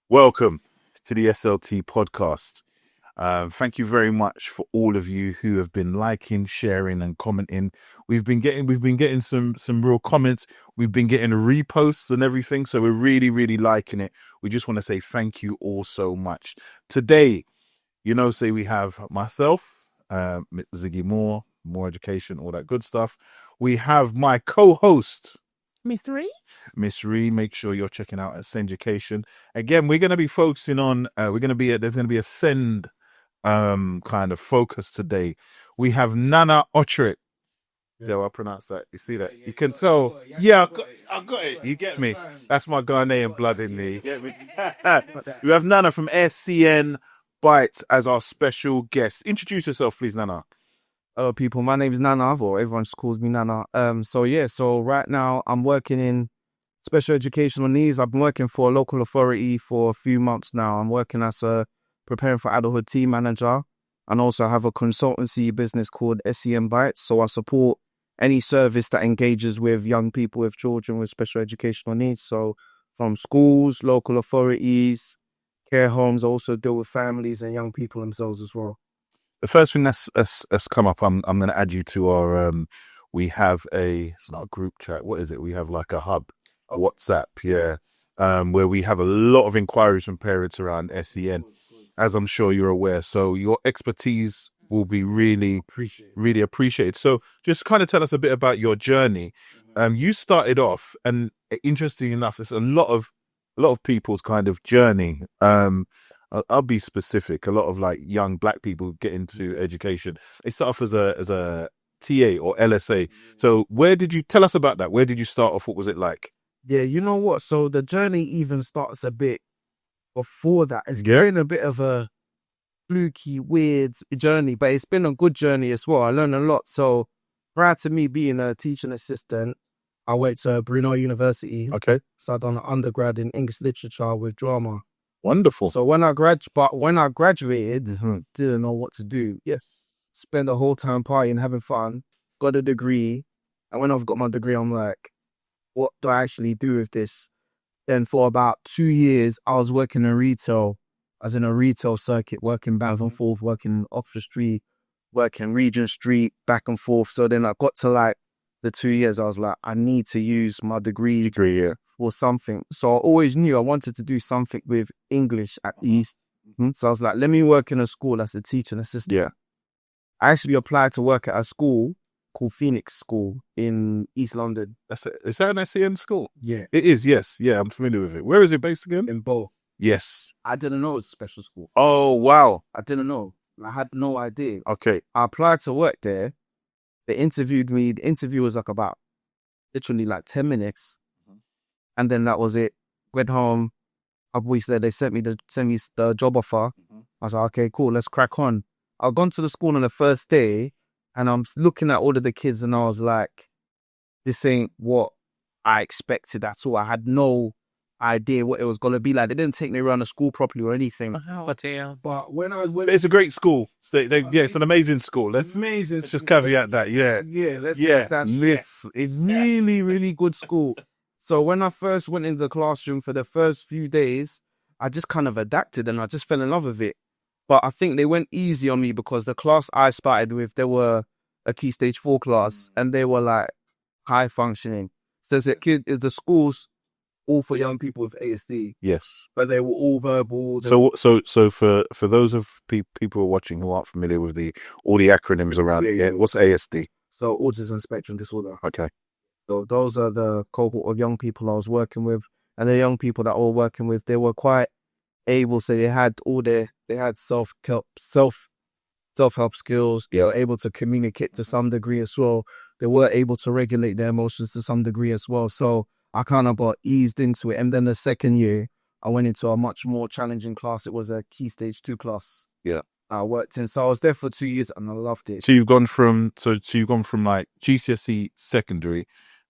Welcome to the SLT podcast. Thank you very much for all of you who have been liking, sharing, and commenting. We've been getting some real comments. We've been getting reposts and everything, so we're really liking it. We just want to say thank you all so much. Today, say we have myself, Ziggy Moore, More Education, all that good stuff. We have my co-host, Miss Ree. Make sure you're checking out SEN Education. Again, we're going to be focusing on, there's going to be a SEN kind of focus today. We have Nana Okyere. Is that how I pronounce that? You see that? You can tell. Yeah, I got it. You get me? That's my Ghanaian blood in me. You get me? We have Nana from SEN Bytes as our special guest. Introduce yourself, please, Nana. Hello, people. My name is Nana, or everyone just calls me Nana. So right now I'm working in special educational needs. I've been working for a local authority for a few months now. I'm working as preparing for Adulthood Team Manager, and also have a consultancy business called SEN Bytes. So I support any service that engages with young people, with children with special educational needs. So from schools, local authorities, care homes, I also deal with families and young people themselves as well. The first thing that's come up, I'm going to add you to our, we have it's not a group chat. What is it? We have like a hub, WhatsApp, yeah, where we have a lot of inquiries from parents around SEN, as I'm sure you're aware. So your expertise will be really appreciated. So just kind of tell us a bit about your journey. You started off, and interesting enough, there's a lot of people's kind of journey. I'll be specific. A lot of like young black people get into education. They start off as a TA or LSA. So where did you tell us about that? Where did you start off? What was it like? Yeah, you know what? So the journey even starts a bit before that. It's been a bit of a fluky, weird journey, but it's been a good journey as well. I learned a lot. So prior to me being a teaching assistant, I went to Brunel University. Okay. So I done an undergrad in English literature with drama. Wonderful. So when I graduated, didn't know what to do. Yes. Spent the whole time partying, having fun, got a degree. And when I've got my degree, I'm like, what do I actually do with this? Then for about 2 years, I was working in retail. I was in a retail circuit, working back and forth, working Oxford Street, working Regent Street, back and forth. So then I got to like the 2 years, I was like, I need to use my degree for something. So I always knew I wanted to do something with English at least. So I was like, let me work in a school as a teaching assistant. Yeah. I actually applied to work at a school called Phoenix School in East London. Is that an SEN school? Yeah. It is, yes. Yeah, I'm familiar with it. Where is it based again? In Bow. Yes. I didn't know it was a special school. Oh, wow. I didn't know. I had no idea. Okay. I applied to work there. They interviewed me. The interview was like about literally like 10 minutes. And then that was it. Went home. A couple weeks later, they sent me the job offer. I was like, okay, cool, let's crack on. I've gone to the school on the first day, and I'm looking at all of the kids, and I was like, this ain't what I expected at all. I had no idea what it was going to be like. They didn't take me around the school properly or anything. But when I went... It's a great school. It's an amazing school. Amazing. Let's just caveat that, yeah. Yeah, let's understand this. It's really good school. So when I first went into the classroom for the first few days, I just kind of adapted and I just fell in love with it. But I think they went easy on me because the class I started with, they were a Key Stage 4 class and they were like high functioning. So the school's all for young people with ASD. Yes. But they were all verbal. So for those of people who are watching who aren't familiar with all the acronyms around it, what's ASD? So autism spectrum disorder. Okay. So those are the cohort of young people I was working with. And the young people that I was working with, they were quite able. So they had self-help skills. They were able to communicate to some degree as well. They were able to regulate their emotions to some degree as well. So I kind of got eased into it. And then the second year, I went into a much more challenging class. It was a Key Stage 2 class. Yeah. I worked in. So I was there for 2 years and I loved it. So you've gone from like GCSE secondary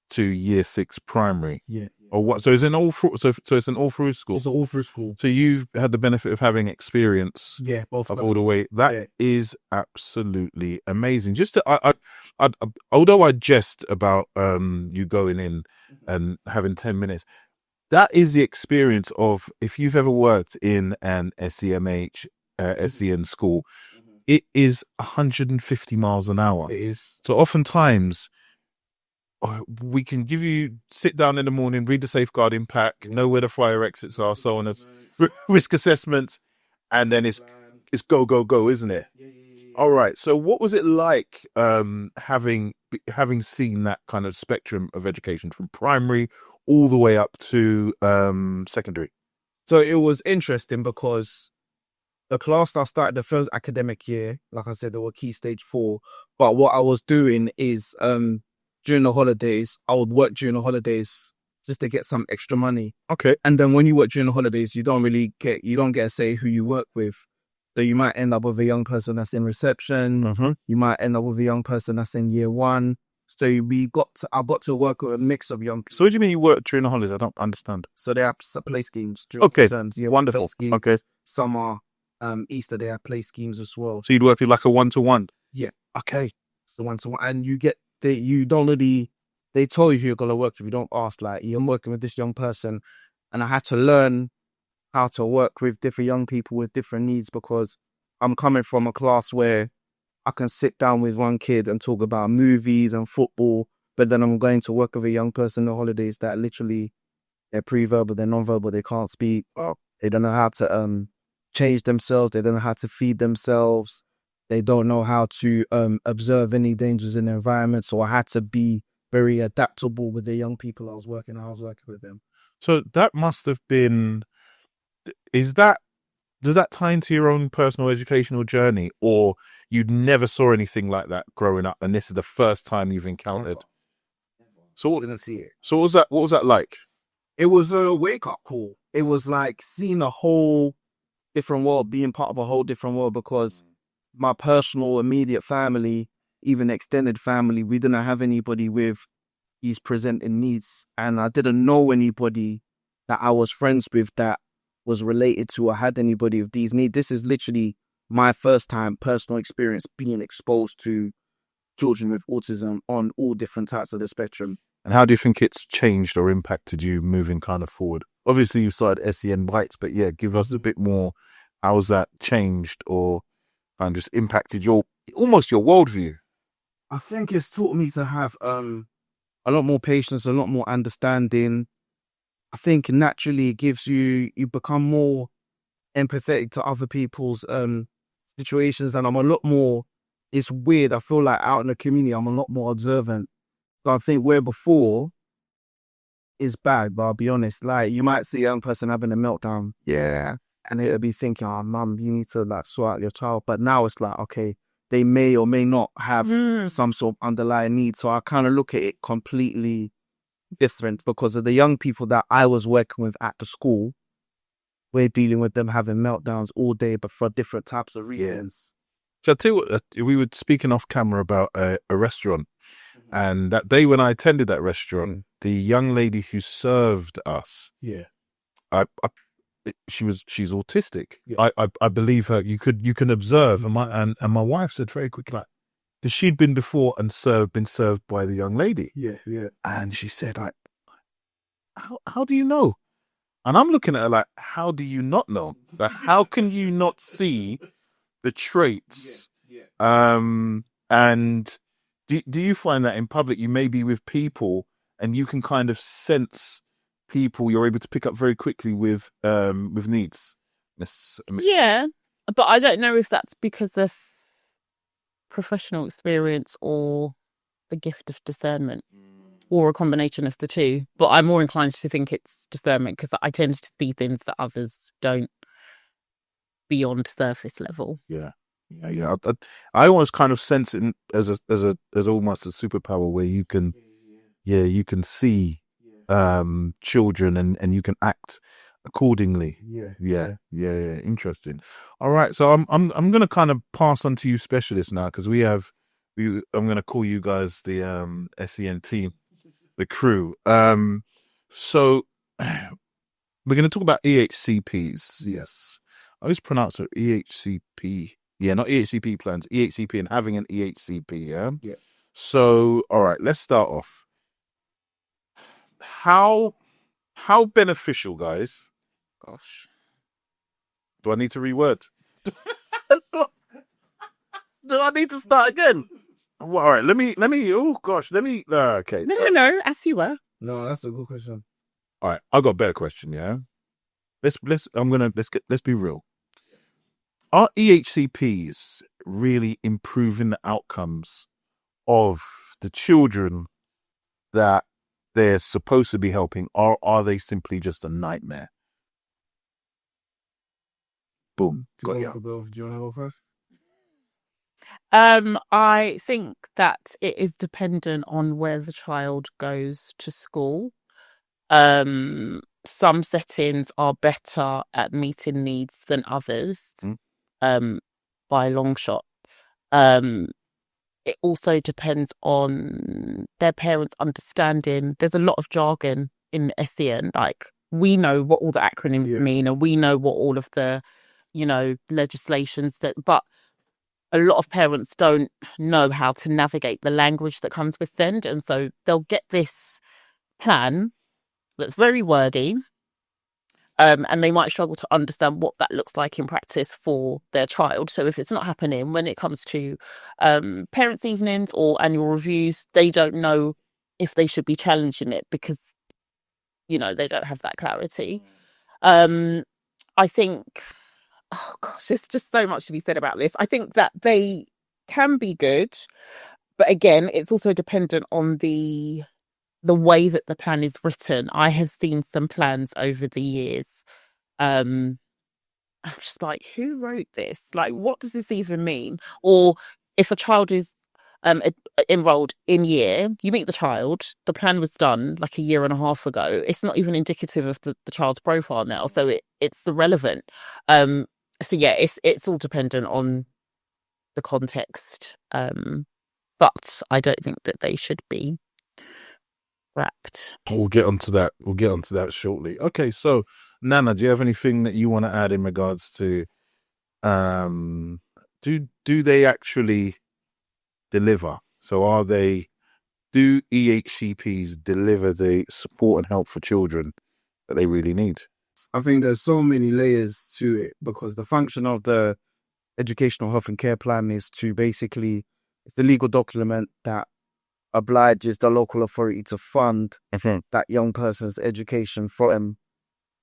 to year 6 primary. Yeah. Or what? So it's an all through. So it's an all through school. It's an all through school. So you've had the benefit of having experience. Yeah, both of all the way. That is absolutely amazing. Just to, although I jest about you going in and having 10 minutes, that is the experience of, if you've ever worked in an SEMH, SEN school, it is 150 miles an hour. It is. So oftentimes we can give you, sit down in the morning, read the safeguarding pack, know where the fire exits are, so on, risk assessments, and then it's go, go, go, isn't it? All right. So what was it like having seen that kind of spectrum of education from primary all the way up to secondary? So it was interesting because the class that I started the first academic year, like I said, they were key stage 4. But what I was doing is during the holidays, I would work during the holidays just to get some extra money. Okay. And then when you work during the holidays, you don't get to say who you work with. So you might end up with a young person that's in reception. Mm-hmm. You might end up with a young person that's in year 1. So I got to work with a mix of young people. So what do you mean you work during the holidays? I don't understand. So they have play schemes. Okay. Terms. Yeah, Wonderful. Schemes. Okay. Summer, Easter, they have play schemes as well. So you'd work with like a 1-to-1? Yeah. Okay. So 1-to-1. And you don't really, they tell you who you're going to work with. You don't ask, like, you're working with this young person. And I had to learn how to work with different young people with different needs, because I'm coming from a class where I can sit down with one kid and talk about movies and football, but then I'm going to work with a young person on the holidays that literally, they're pre-verbal, they're non-verbal, they can't speak. They don't know how to change themselves. They don't know how to feed themselves. They don't know how to observe any dangers in the environment. So I had to be very adaptable with the young people I was working with them. So that must have been, does that tie into your own personal educational journey, or you never saw anything like that growing up and this is the first time you've encountered? So Didn't see it. So what was that like? It was a wake-up call. It was like seeing a whole different world, being part of a whole different world, because my personal immediate family, even extended family, we didn't have anybody with these presenting needs. And I didn't know anybody that I was friends with that was related to or had anybody with these needs. This is literally my first time personal experience being exposed to children with autism on all different types of the spectrum. And how do you think it's changed or impacted you moving kind of forward? Obviously, you started SEN Bytes, but yeah, give us a bit more. How's that changed or and just impacted your worldview? I think it's taught me to have a lot more patience, a lot more understanding. I think naturally it gives you become more empathetic to other people's situations, and I'm a lot more. It's weird. I feel like out in the community, I'm a lot more observant. So I think where before is bad, but I'll be honest, like you might see a young person having a meltdown. Yeah. And it'll be thinking, oh, mum, you need to like sort out your child. But now it's like, okay, they may or may not have some sort of underlying need. So I kind of look at it completely different, because of the young people that I was working with at the school. We're dealing with them having meltdowns all day, but for different types of reasons. So I tell you what, we were speaking off camera about a restaurant. And that day when I attended that restaurant, the young lady who served us, she's autistic. Yeah. I believe her. You can observe, and my wife said very quickly, like, because she'd been before and been served by the young lady. Yeah. And she said, like, how do you know? And I'm looking at her like, how do you not know? Like, how can you not see the traits? And do you find that in public you may be with people and you can kind of sense people you're able to pick up very quickly with needs? Yeah, but I don't know if that's because of professional experience or the gift of discernment, or a combination of the two. But I'm more inclined to think it's discernment, because I tend to see things that others don't beyond surface level. Yeah. I almost kind of sense it as almost a superpower where you can, you can see children and you can act accordingly. Yeah. Interesting. All right, so I'm going to kind of pass on to you specialists now, because I'm going to call you guys the SEN team, the crew. So we're going to talk about EHCPs. Yes, I always pronounce it EHCP. Yeah, not EHCP plans, EHCP, and having an EHCP. Yeah. So, all right, let's start off. How How beneficial, guys? Gosh. Do I need to reword? Do I need to start again? Well, all right, let me, oh gosh, okay. No, as you were. No, that's a good question. All right, I got a better question, yeah? Let's be real. Are EHCPs really improving the outcomes of the children that they're supposed to be helping, or are they simply just a nightmare? Boom. Do Got you ya. want to go first? I think that it is dependent on where the child goes to school. Some settings are better at meeting needs than others, by a long shot. It also depends on their parents' understanding. There's a lot of jargon in SEN. Like, we know what all the acronyms mean, and we know what all of the, legislations but a lot of parents don't know how to navigate the language that comes with SEND, and so they'll get this plan that's very wordy, and they might struggle to understand what that looks like in practice for their child. So if it's not happening when it comes to parents' evenings or annual reviews, they don't know if they should be challenging it because, they don't have that clarity. I think, oh gosh, there's just so much to be said about this. I think that they can be good, but again, it's also dependent on the way that the plan is written. I have seen some plans over the years. I'm just like, who wrote this? Like, what does this even mean? Or if a child is enrolled in year, you meet the child, the plan was done like a year and a half ago. It's not even indicative of the child's profile now, so it's irrelevant. So yeah, it's all dependent on the context. But I don't think that they should be wrapped. We'll get onto that. We'll get onto that shortly. Okay, so Nana, do you have anything that you want to add in regards to do they actually deliver? So do EHCPs deliver the support and help for children that they really need? I think there's so many layers to it because the function of the educational health and care plan is to basically, it's a legal document that obliges the local authority to fund that young person's education from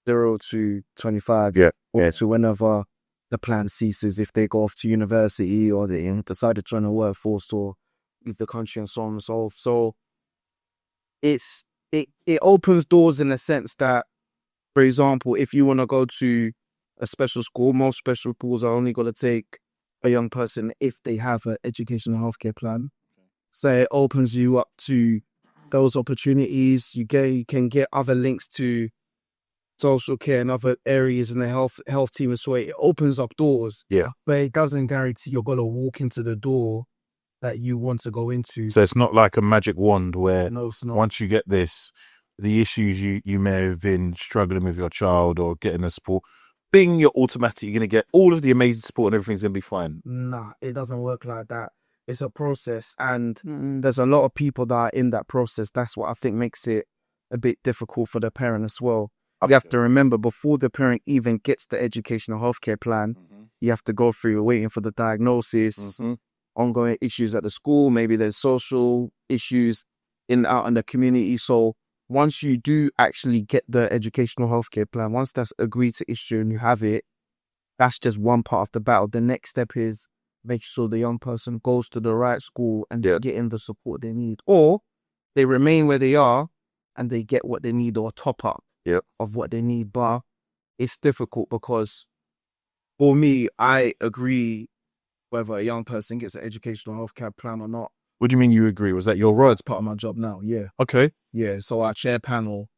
0 to 25. Yeah. So whenever the plan ceases, if they go off to university or they decide to join the workforce or leave the country and so on and so forth. So it opens doors in a sense that, for example, if you want to go to a special school, most special schools are only going to take a young person if they have an educational healthcare plan. So it opens you up to those opportunities. You can get other links to social care and other areas in the health team as well. It opens up doors. Yeah. But it doesn't guarantee you're going to walk into the door that you want to go into. So it's not like a magic wand where No, it's not. once you get this, the issues you may have been struggling with your child or getting the support, bing, you're automatically going to get all of the amazing support and everything's going to be fine. Nah, it doesn't work like that. It's a process, and there's a lot of people that are in that process. That's what I think makes it a bit difficult for the parent as well. Okay. You have to remember, before the parent even gets the educational healthcare plan, you have to go through waiting for the diagnosis, ongoing issues at the school, maybe there's social issues out in the community. So once you do actually get the educational healthcare plan, once that's agreed to issue and you have it, that's just one part of the battle. The next step is make sure the young person goes to the right school and getting the support they need, or they remain where they are and they get what they need or top up of what they need. But it's difficult because for me, I agree whether a young person gets an educational healthcare plan or not. What do you mean you agree? Was that your role? That's part of my job now, yeah. Okay. Yeah, so I chair panel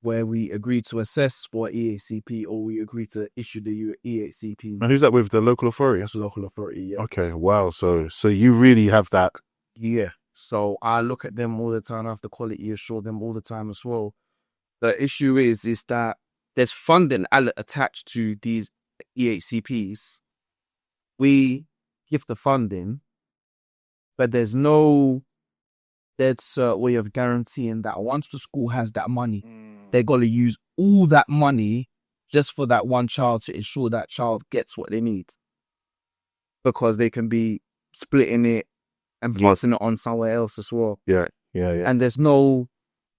where we agree to assess for EHCP or we agree to issue the EHCP. And who's that with? The local authority? That's the local authority, yeah. Okay, wow. So you really have that. Yeah. So I look at them all the time. I have to quality assure them all the time as well. The issue is that there's funding attached to these EHCPs. We give the funding, but there's no way of guaranteeing that once the school has that money, they're going to use all that money just for that one child to ensure that child gets what they need, because they can be splitting it and passing it on somewhere else as well. Yeah. And there's no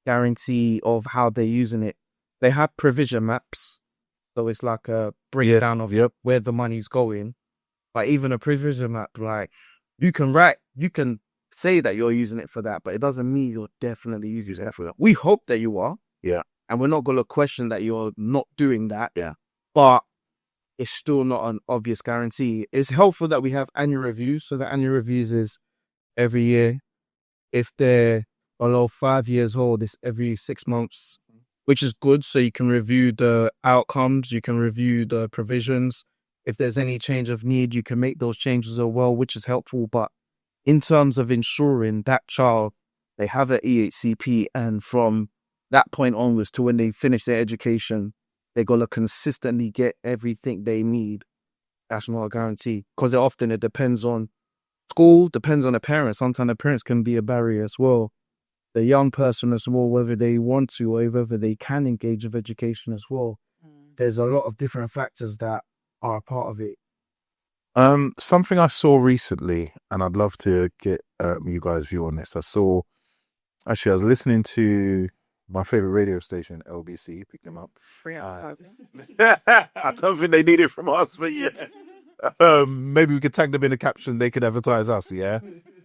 guarantee of how they're using it. They have provision maps, so it's like a breakdown of where the money's going. But even a provision map, like you can say that you're using it for that, but it doesn't mean you're definitely using it for that. We hope that you are. Yeah. And we're not going to question that you're not doing that. Yeah. But it's still not an obvious guarantee. It's helpful that we have annual reviews. So the annual reviews is every year. If they're below 5 years old, it's every 6 months, which is good. So you can review the outcomes, you can review the provisions. If there's any change of need, you can make those changes as well, which is helpful. But in terms of ensuring that child, they have an EHCP, and from that point onwards to when they finish their education, they're going to consistently get everything they need. That's not a guarantee, because often it depends on school, depends on the parents. Sometimes the parents can be a barrier as well. The young person as well, whether they want to or whether they can engage with education as well. There's a lot of different factors that are a part of it. Something I saw recently, and I'd love to get you guys' view on this. I was listening to my favorite radio station, LBC, pick them up. I don't think they need it from us, but yeah. Maybe we could tag them in the caption. They could advertise us, yeah.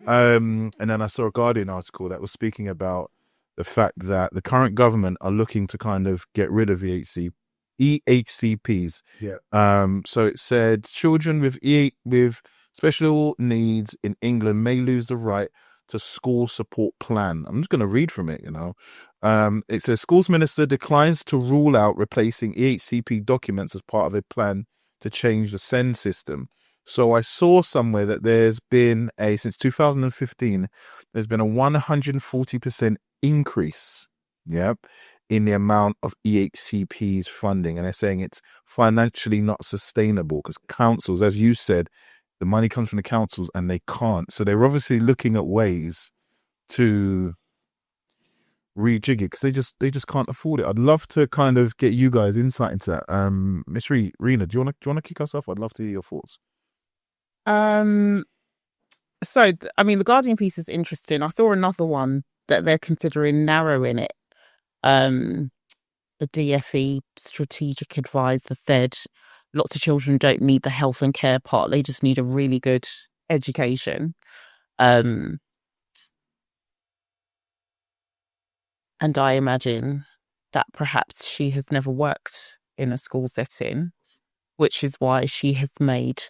And then I saw a Guardian article that was speaking about the fact that the current government are looking to kind of get rid of EHCPs. Yeah. So it said children with special needs in England may lose the right to school support plan. I'm just going to read from it, It says schools minister declines to rule out replacing EHCP documents as part of a plan to change the SEN system. So I saw somewhere that there's been since 2015, there's been a 140% increase, in the amount of EHCPs funding. And they're saying it's financially not sustainable because councils, as you said, the money comes from the councils and they can't. So they're obviously looking at ways to rejig it because they just can't afford it. I'd love to kind of get you guys insight into that. Miss Rena, do you want to kick us off? I'd love to hear your thoughts. The Guardian piece is interesting. I saw another one that they're considering narrowing it. The DFE strategic advisor said lots of children don't need the health and care part. They just need a really good education. And I imagine that perhaps she has never worked in a school setting, which is why she has made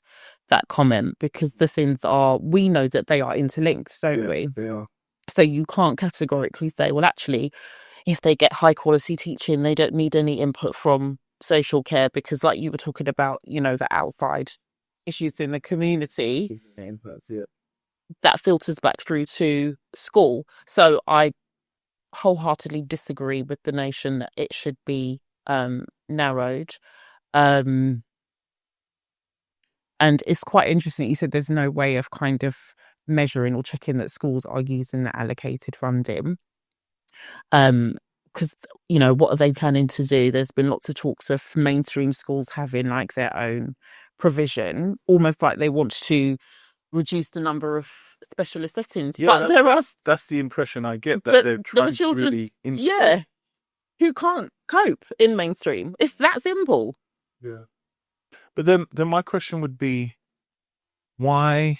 that comment, because the things we know that they are interlinked, don't we? They are. So you can't categorically say, well, actually, if they get high quality teaching, they don't need any input from social care, because like you were talking about, the outside issues in the community, that filters back through to school. So I wholeheartedly disagree with the notion that it should be narrowed. And it's quite interesting. You said there's no way of kind of measuring or checking that schools are using the allocated funding. Because, what are they planning to do? There's been lots of talks of mainstream schools having like their own provision, almost like they want to reduce the number of specialist settings. Yeah, but that's the impression I get, that they're trying to really integrate. Who can't cope in mainstream. It's that simple. Yeah. But then my question would be, why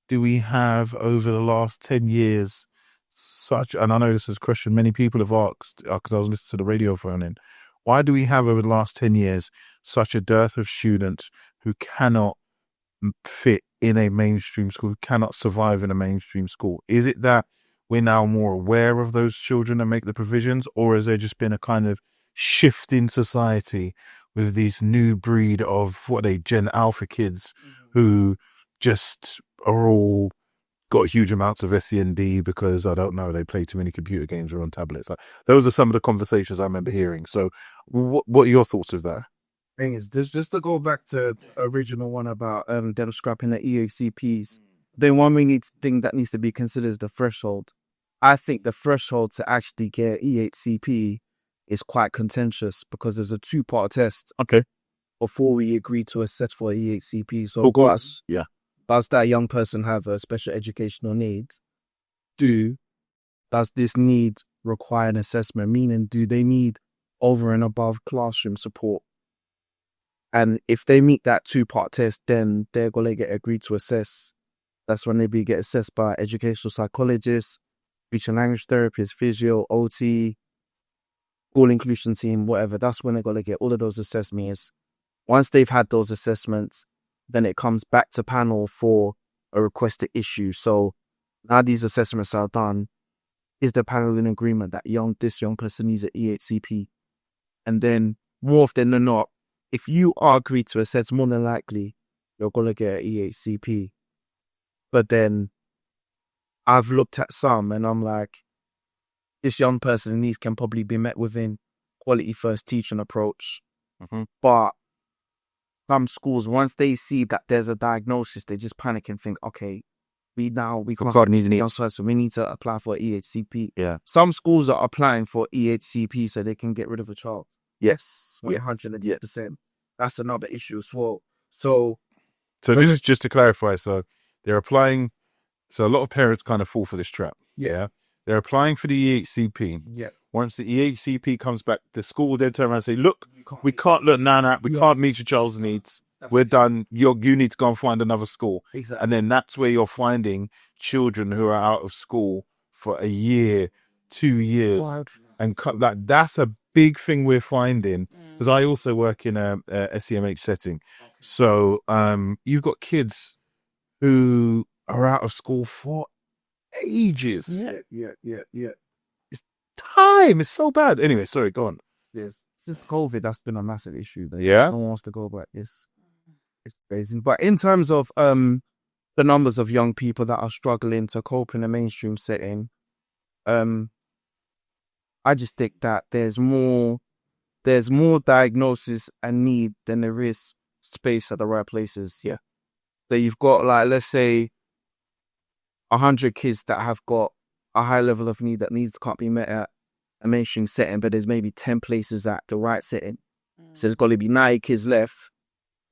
do we have over the last 10 years and I know this is a question many people have asked because I was listening to the radio phone in, why do we have over the last 10 years such a dearth of students who cannot fit in a mainstream school, who cannot survive in a mainstream school? Is it that we're now more aware of those children and make the provisions, or has there just been a kind of shift in society with these new breed of Gen Alpha kids who just are all got huge amounts of SEND because, I don't know, they play too many computer games or on tablets? Those are some of the conversations I remember hearing. So what are your thoughts of that? Thing is, just to go back to the original one about them scrapping the EHCPs, the one thing that needs to be considered is the threshold. I think the threshold to actually get EHCP is quite contentious because there's a 2-part test. Okay. Before we agree to assess for EHCP. So Cool. yeah. Does that young person have a special educational need? Does this need require an assessment? Meaning, do they need over and above classroom support? And if they meet that 2-part test, then they're going to get agreed to assess. That's when they get assessed by educational psychologists, speech and language therapists, physio, OT, school inclusion team, whatever. That's when they're going to get all of those assessments. Once they've had those assessments, then it comes back to panel for a requested issue. So now these assessments are done. Is the panel in agreement that this young person needs an EHCP? And then more often than not, if you are agreed to assess, more than likely you're going to get an EHCP. But then I've looked at some and I'm like, this young person's needs can probably be met within quality first teaching approach. Mm-hmm. But some schools, once they see that there's a diagnosis, they just panic and think, okay, we can't need an EHCP, so we need to apply for EHCP. Yeah. Some schools are applying for EHCP so they can get rid of a child. Yes. 110%. That's another issue as well. So this is just to clarify. So they're applying. So a lot of parents kind of fall for this trap. Yeah. They're applying for the EHCP. Yeah. Once the EHCP comes back, the school will then turn around and say, look, we can't look, Nana, we can't meet your child's needs. We're done. You need to go and find another school. Exactly. And then that's where you're finding children who are out of school for a year, 2 years. Wild. And that's a big thing we're finding, because I also work in a SEMH setting. So you've got kids who are out of school for ages. Yeah. Time is so bad. Anyway, sorry, go on. Yes. Since COVID, that's been a massive issue. Yeah. No one wants to go back. It's crazy. But in terms of the numbers of young people that are struggling to cope in a mainstream setting, I just think that there's more diagnosis and need than there is space at the right places. Yeah. So you've got, like, let's say 100 kids that have got a high level of need that needs can't be met at a mainstream setting, but there's maybe 10 places at the right setting. So there's got to be 90 kids left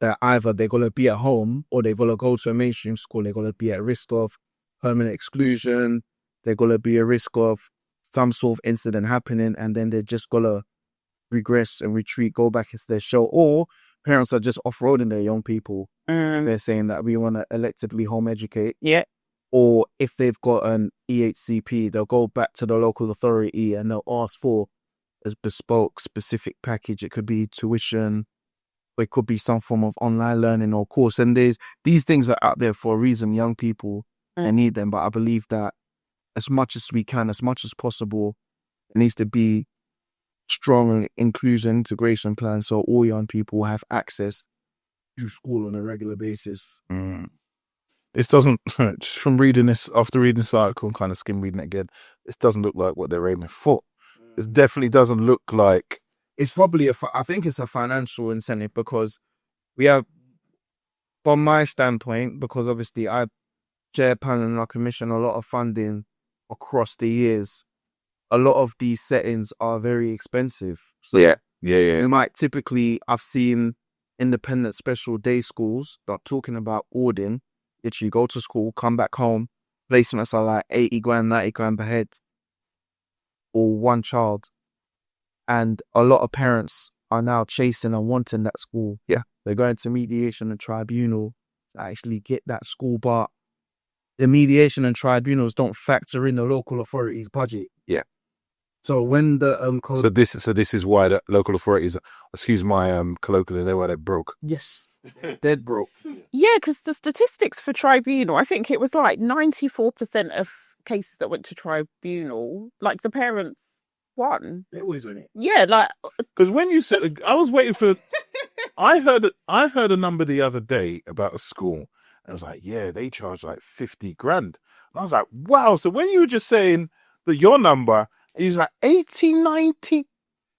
that either they're going to be at home or they're going to go to a mainstream school. They're going to be at risk of permanent exclusion. They're going to be at risk of some sort of incident happening, and then they're just going to regress and retreat, go back into their shell. Or parents are just off-roading their young people. They're saying that we want to electively home educate. Yeah. Or if they've got an EHCP, they'll go back to the local authority and they'll ask for a bespoke, specific package. It could be tuition, or it could be some form of online learning or course. And these things are out there for a reason. Young people, they need them. But I believe that as much as we can, as much as possible, it needs to be strong inclusion, integration plan so all young people have access to school on a regular basis. This doesn't, just from reading this, after reading this article and kind of skim reading it again, this doesn't look like what they're aiming for. This definitely doesn't look like... It's probably I think it's a financial incentive, because we have, from my standpoint, because obviously I chair panel and I commission a lot of funding across the years, a lot of these settings are very expensive. So Yeah. you might typically, I've seen independent special day schools that are talking about ordering. Literally go to school, come back home, placements are like 80 grand, 90 grand per head for one child. And a lot of parents are now chasing and wanting that school. Yeah. They're going to mediation and tribunal to actually get that school, but the mediation and tribunals don't factor in the local authority's budget. Yeah. So when the So this is why the local authorities, excuse my colloquially, they're why they're broke. Yes. Dead broke. Yeah, because the statistics for tribunal, I think it was like 94% of cases that went to tribunal, like the parents won. They always win it. Yeah, like... Because when you said, I was waiting for... I heard a number the other day about a school, and I was like, yeah, they charge like 50 grand. And I was like, wow. So when you were just saying that your number, it was like 80, 90.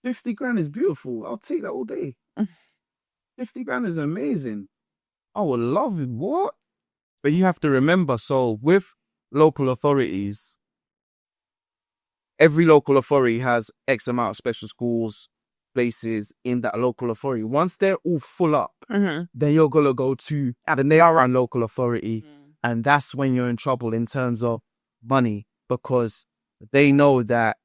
50 grand is beautiful. I'll take that all day. 50 grand is amazing. I would love it. What? But you have to remember, so with local authorities, every local authority has X amount of special schools places in that local authority. Once they're all full up, then you're gonna go to the nearby local authority, and that's when you're in trouble in terms of money, because they know that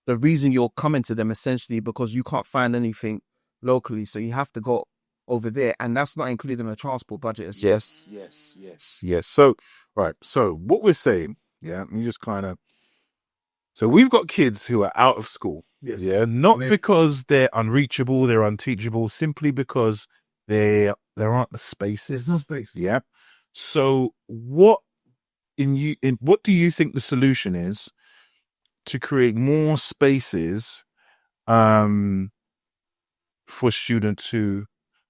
the reason you're coming to them essentially because you can't find anything locally, so you have to go over there, and that's not including the transport budget. Yes. So, right. So what we're saying, we just kind of. So we've got kids who are out of school. Yes. Yeah, not because they're unreachable, they're unteachable, simply because there aren't the spaces. There's no space. Yeah. So what do you think the solution is to create more spaces for students who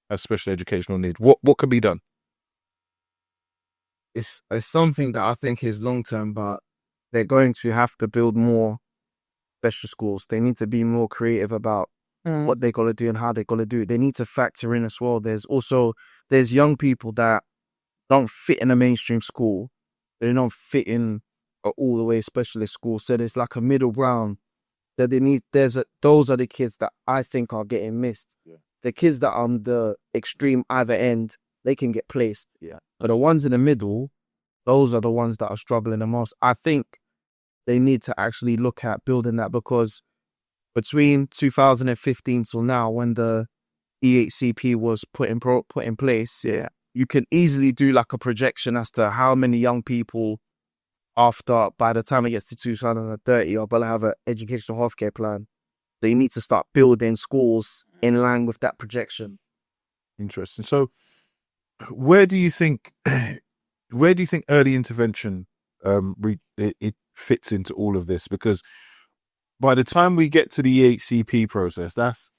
have special educational needs? What could be done? It's something that I think is long term, but they're going to have to build more special schools. They need to be more creative about what they got to do and how they got to do it. They need to factor in as well. There's young people that don't fit in a mainstream school. They don't fit in all the way specialist school. So there's like a middle ground that they need. Those are the kids that I think are getting missed. Yeah. The kids that are on the extreme either end, they can get placed. Yeah. But the ones in the middle, those are the ones that are struggling the most. I think they need to actually look at building that, because between 2015 till now, when the EHCP was put in place, you can easily do like a projection as to how many young people by the time it gets to 2030 are going to have an educational healthcare plan. So you need to start building schools in line with that projection. Interesting. So where do you think early intervention it fits into all of this? Because by the time we get to the EHCP process, that's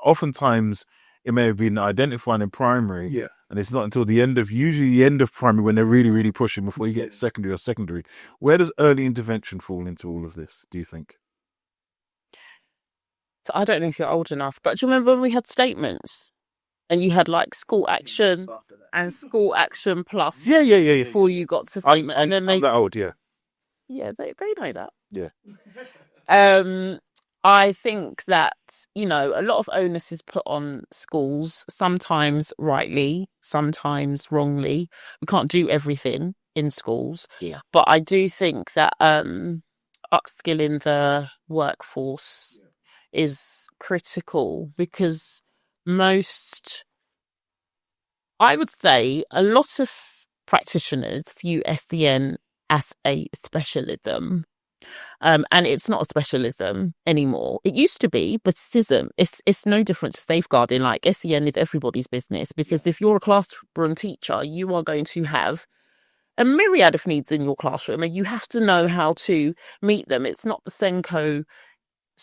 oftentimes it may have been identified in primary, and it's not until usually the end of primary when they're really, really pushing before you get secondary. Where does early intervention fall into all of this, do you think? So I don't know if you're old enough, but do you remember when we had statements and you had like school action and school action plus? Yeah. Before you got to statement, and then I'm that old, yeah, they know that. Yeah. I think that, a lot of onus is put on schools, sometimes rightly, sometimes wrongly. We can't do everything in schools. Yeah. But I do think that upskilling the workforce is critical, because I would say a lot of practitioners view SEN as a specialism. And it's not a specialism anymore. It used to be, but it isn't. It's no different to safeguarding. Like, SEN is everybody's business, because if you're a classroom teacher, you are going to have a myriad of needs in your classroom, and you have to know how to meet them. It's not the SENCO's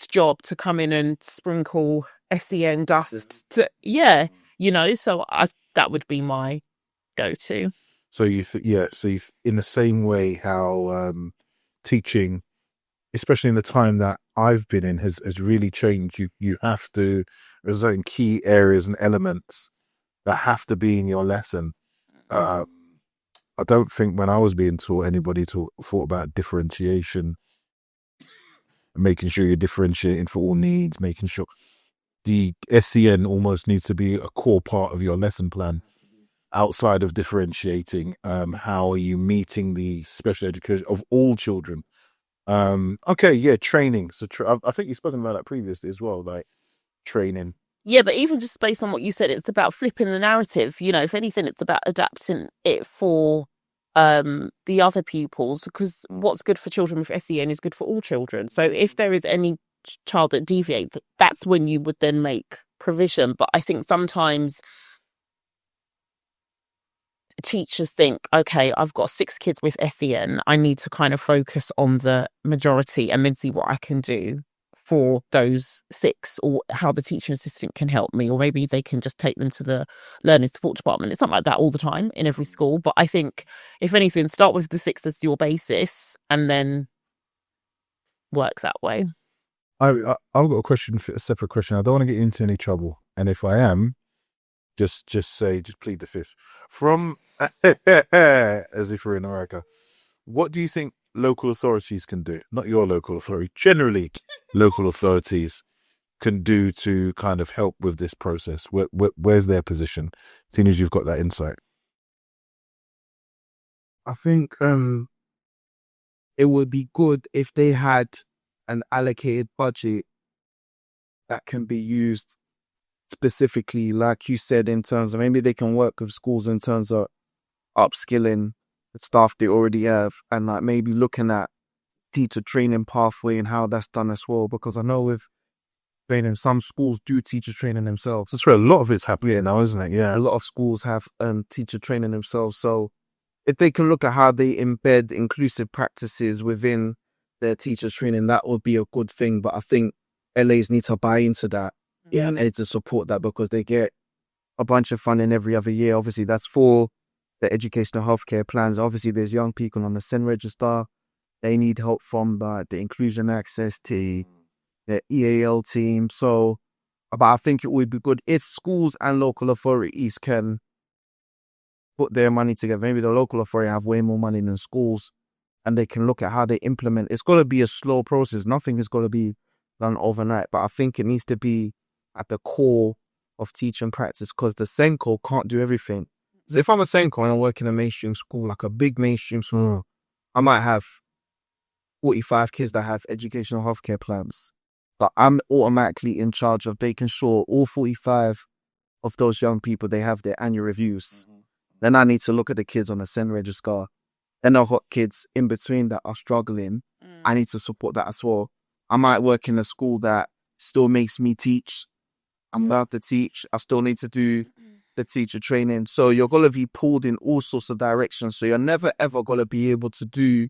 job to come in and sprinkle SEN dust so that would be my go-to. So in the same way how teaching, especially in the time that I've been in, has really changed. You have to, there's certain key areas and elements that have to be in your lesson. I don't think when I was being taught, anybody thought about differentiation, making sure you're differentiating for all needs, making sure the SEN almost needs to be a core part of your lesson plan. Outside of differentiating, how are you meeting the special education of all children? Training. So I think you've spoken about that previously as well, like training. Yeah, but even just based on what you said, it's about flipping the narrative. If anything, it's about adapting it for the other pupils, because what's good for children with SEN is good for all children. So if there is any child that deviates, that's when you would then make provision. But I think sometimes teachers think, okay, I've got 6 kids with SEN, I need to kind of focus on the majority and then see what I can do for those 6, or how the teaching assistant can help me, or maybe they can just take them to the learning support department. It's not like that all the time in every school, but I think if anything, start with the 6 as your basis and then work that way. I've got a separate question. I don't want to get into any trouble, and if I am, just plead the fifth. From as if we're in America, what do you think local authorities can do, not your local authority, generally local authorities can do to kind of help with this process? Where's their position, seeing as you've got that insight? I think it would be good if they had an allocated budget that can be used specifically, like you said, in terms of maybe they can work with schools in terms of upskilling the staff they already have, and like maybe looking at teacher training pathway and how that's done as well. Because I know with training, some schools do teacher training themselves. That's where a lot of it's happening now, isn't it? Yeah. A lot of schools have teacher training themselves. So if they can look at how they embed inclusive practices within their teacher training, that would be a good thing. But I think LAs need to buy into that. Yeah, and to support that, because they get a bunch of funding every other year. Obviously, that's for the educational healthcare plans. Obviously, there's young people on the SEN register. They need help from the inclusion access team, the EAL team. So, but I think it would be good if schools and local authorities can put their money together. Maybe the local authority have way more money than schools, and they can look at how they implement. It's got to be a slow process. Nothing is going to be done overnight, but I think it needs to be at the core of teaching practice, because the SENCO can't do everything. So if I'm a SENCO and I work in a mainstream school, like a big mainstream school, I might have 45 kids that have educational healthcare plans, but I'm automatically in charge of making sure all 45 of those young people, they have their annual reviews. Then I need to look at the kids on the SEN register. Then I've got kids in between that are struggling. I need to support that as well. I might work in a school that still makes me teach. I'm allowed to teach. I still need to do the teacher training. So you're going to be pulled in all sorts of directions. So you're never, ever going to be able to do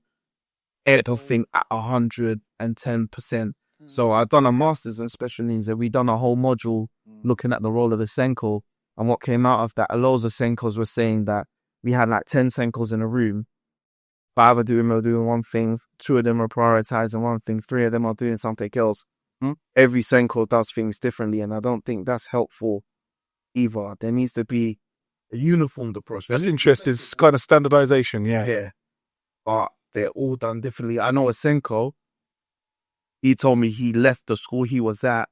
everything at 110%. So I've done a master's in special needs, and we done a whole module looking at the role of the SENCO. And what came out of that, a lot of the SENCOs were saying that we had like 10 SENCOs in a room. 5 of them are doing one thing, 2 of them are prioritizing one thing, 3 of them are doing something else. Every SENCO does things differently, and I don't think that's helpful either. There needs to be a uniformed approach. That's interesting. It's kind of standardization, Yeah. But they're all done differently. I know a SENCO, he told me he left the school he was at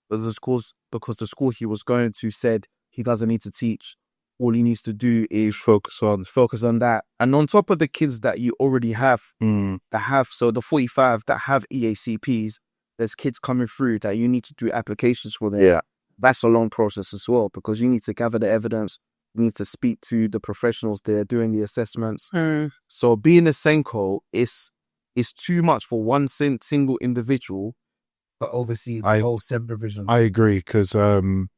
because the school he was going to said he doesn't need to teach. All he needs to do is focus on that. And on top of the kids that you already have, so the 45 that have EHCPs, there's kids coming through that you need to do applications for them. Yeah. That's a long process as well, because you need to gather the evidence. You need to speak to the professionals there doing the assessments. So being a SENCO is too much for one single individual to oversee the whole SEN provision. I agree, because in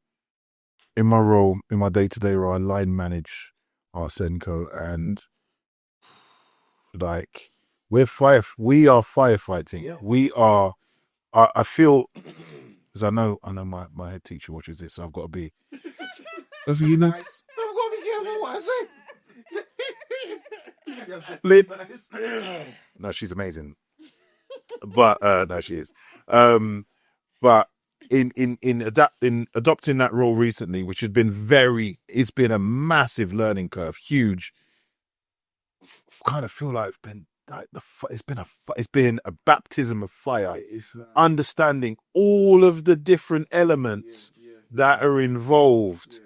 my role, in my day-to-day role, I line manage our SENCO, and like we are firefighting. Yeah. We are. I feel, because I know my head teacher watches this, so I've got to be. That's you I've nice. got to be careful what I say. No, she's amazing. But no, she is. But in adopting that role recently, which has been it's been a massive learning curve, huge. Kind of feel like it's been like it's been a baptism of fire, understanding all of the different elements that are involved,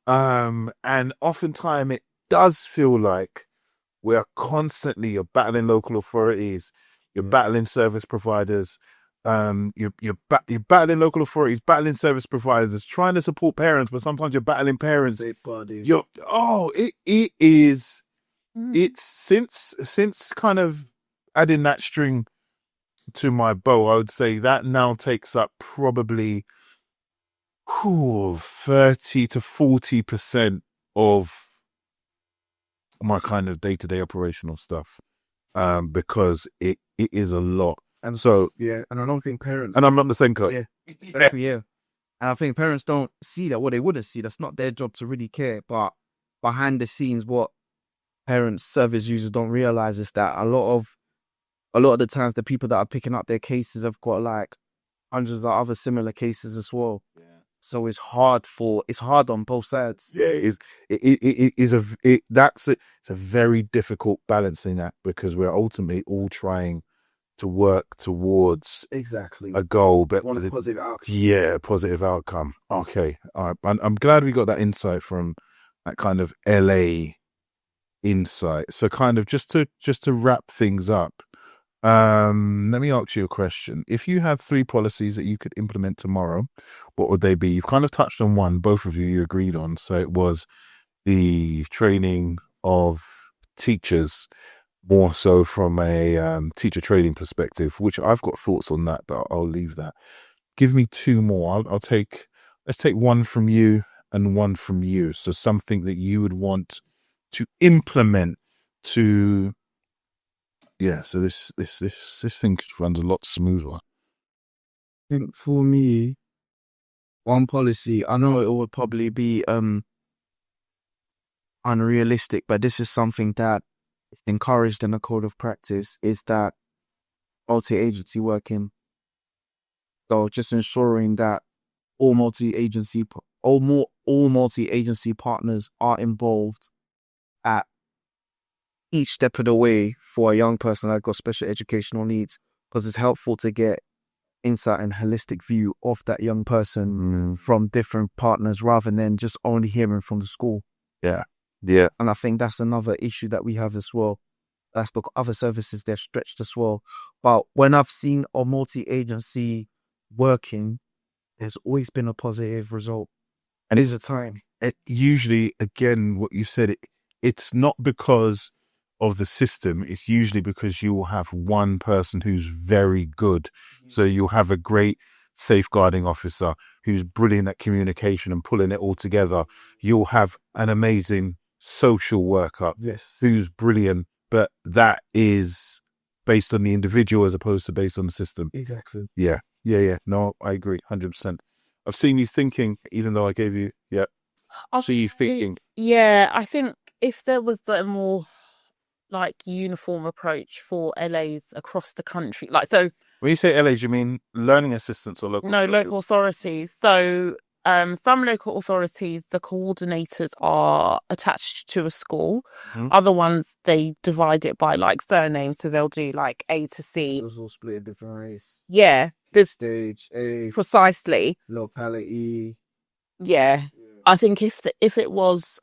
and oftentimes it does feel like we're you're battling local authorities, you're battling service providers, you're battling local authorities, battling service providers, trying to support parents, but sometimes you're battling parents. It is. It's since kind of adding that string to my bow, I would say that now takes up probably 30 to 40% of my kind of day-to-day operational stuff, because it is a lot. And so and I don't think parents, and I'm not the SENCO. Yeah. And I think parents don't see that. What they wouldn't see, that's not their job to really care. But behind the scenes, what parents, service users don't realize is that a lot of the times the people that are picking up their cases have got like hundreds of other similar cases as well. So it's hard on both sides. Yeah, it's a very difficult balancing act because we're ultimately all trying to work towards Exactly. a goal, but Want a positive outcome. yeah, positive outcome. Okay, all right. I'm glad we got that insight from that kind of LA insight. So, kind of just to wrap things up. Let me ask you a question. If you have 3 policies that you could implement tomorrow, what would they be? You've kind of touched on one, both of you agreed on. So it was the training of teachers, more so from a teacher training perspective, which I've got thoughts on that, but I'll leave that. Give me 2 more. Let's take one from you and one from you. So something that you would want to implement to, yeah, so this thing runs a lot smoother. I think for me, one policy, I know it would probably be unrealistic, but this is something that is encouraged in a code of practice, is that multi-agency working. So just ensuring that all multi-agency partners are involved at each step of the way for a young person that got special educational needs, because it's helpful to get insight and holistic view of that young person from different partners rather than just only hearing from the school. Yeah. And I think that's another issue that we have as well. That's because other services, they're stretched as well. But when I've seen a multi-agency working, there's always been a positive result. And there's a time. Usually, again, what you said, it's not because of the system. It's usually because you will have one person who's very good. So you'll have a great safeguarding officer who's brilliant at communication and pulling it all together. You'll have an amazing social worker who's brilliant, but that is based on the individual as opposed to based on the system. Exactly. Yeah. No, I agree 100%. I've seen you thinking, even though I gave you, I'll see you thinking. Yeah, I think if there was a more like uniform approach for LAs across the country, like, so when you say LAs, you mean learning assistants or local? No, local authorities. So some local authorities, the coordinators are attached to a school. Other ones, they divide it by like surnames, so they'll do like A to C. Those all split in different race. Yeah, there's Stage A, precisely. locality. Yeah. I think I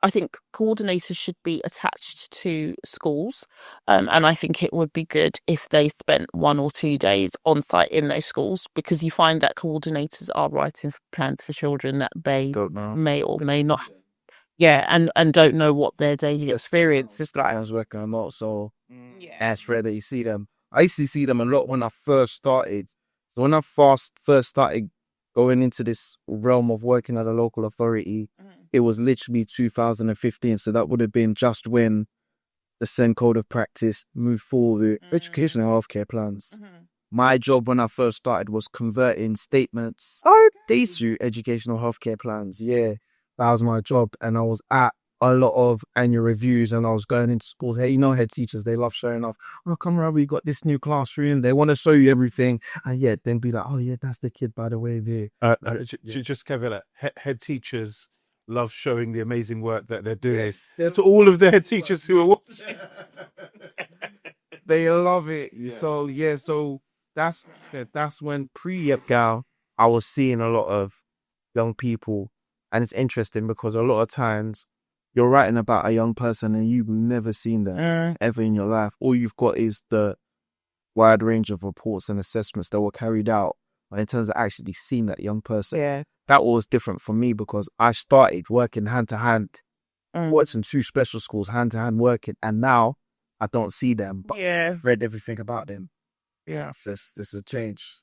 think coordinators should be attached to schools, and I think it would be good if they spent 1 or 2 days on site in those schools, because you find that coordinators are writing plans for children that they Don't know. may or may not, and don't know what their daily experience is like. I was working a lot, so that's rare that you see them. I used to see them a lot when I first started. So when I first started going into this realm of working at a local authority, it was literally 2015. So that would have been just when the SEN Code of Practice moved forward with educational healthcare plans. My job when I first started was converting statements to educational healthcare plans. Yeah, that was my job. And I was at a lot of annual reviews, and I was going into schools. Hey, head teachers, they love showing off. Oh, come around, we got this new classroom. They want to show you everything. And then be like, oh yeah, that's the kid, by the way, there. Just caveat that head teachers love showing the amazing work that they're doing Yes. to all of the head teachers who are watching. They love it. So that's when pre-Gal, I was seeing a lot of young people. And it's interesting because a lot of times you're writing about a young person and you've never seen them ever in your life. All you've got is the wide range of reports and assessments that were carried out. But in terms of actually seeing that young person, that was different for me because I started working hand to hand, watching 2 special schools hand to hand working, and now I don't see them, but I've read everything about them. Yeah. This is a change.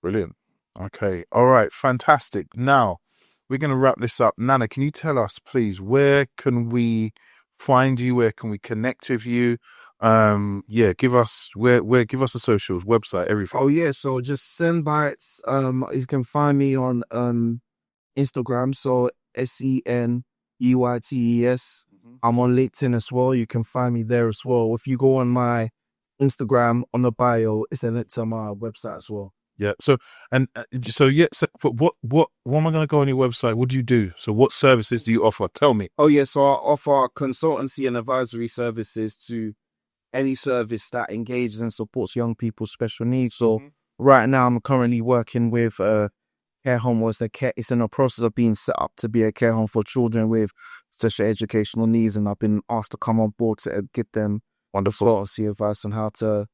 Brilliant. Okay. All right. Fantastic. Now, we're going to wrap this up. Nana, can you tell us, please, where can we find you? Where can we connect with you? Give us give us the socials, website, everything. Oh yeah, so just SEN Bytes. You can find me on Instagram, so SEN Bytes. I'm on LinkedIn as well. You can find me there as well. If you go on my Instagram, on the bio, it's a link to my website as well. Yeah. So what am I going to go on your website? What do you do? So what services do you offer? Tell me. Oh yeah, so I offer consultancy and advisory services to any service that engages and supports young people's special needs. So right now I'm currently working with a care home it's in a process of being set up to be a care home for children with special educational needs, and I've been asked to come on board to give them consultancy advice on how to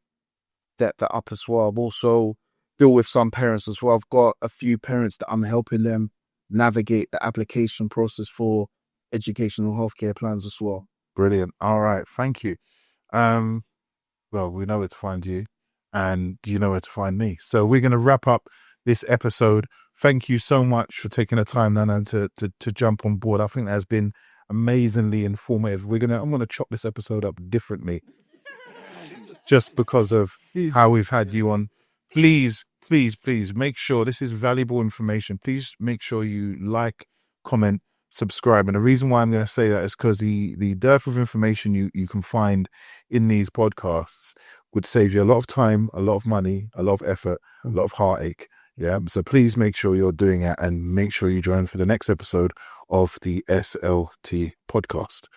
set that up as well. I've also deal with some parents as well. I've got a few parents that I'm helping them navigate the application process for educational healthcare plans as well. Brilliant. All right. Thank you. Well, we know where to find you, and you know where to find me. So we're going to wrap up this episode. Thank you so much for taking the time, Nana, to jump on board. I think that has been amazingly informative. I'm gonna chop this episode up differently, just because of how we've had you on. Please make sure this is valuable information. Please make sure you like, comment, subscribe. And the reason why I'm going to say that is because the dearth of information you can find in these podcasts would save you a lot of time, a lot of money, a lot of effort, a lot of heartache. Yeah. So please make sure you're doing it, and make sure you join for the next episode of the SLT podcast.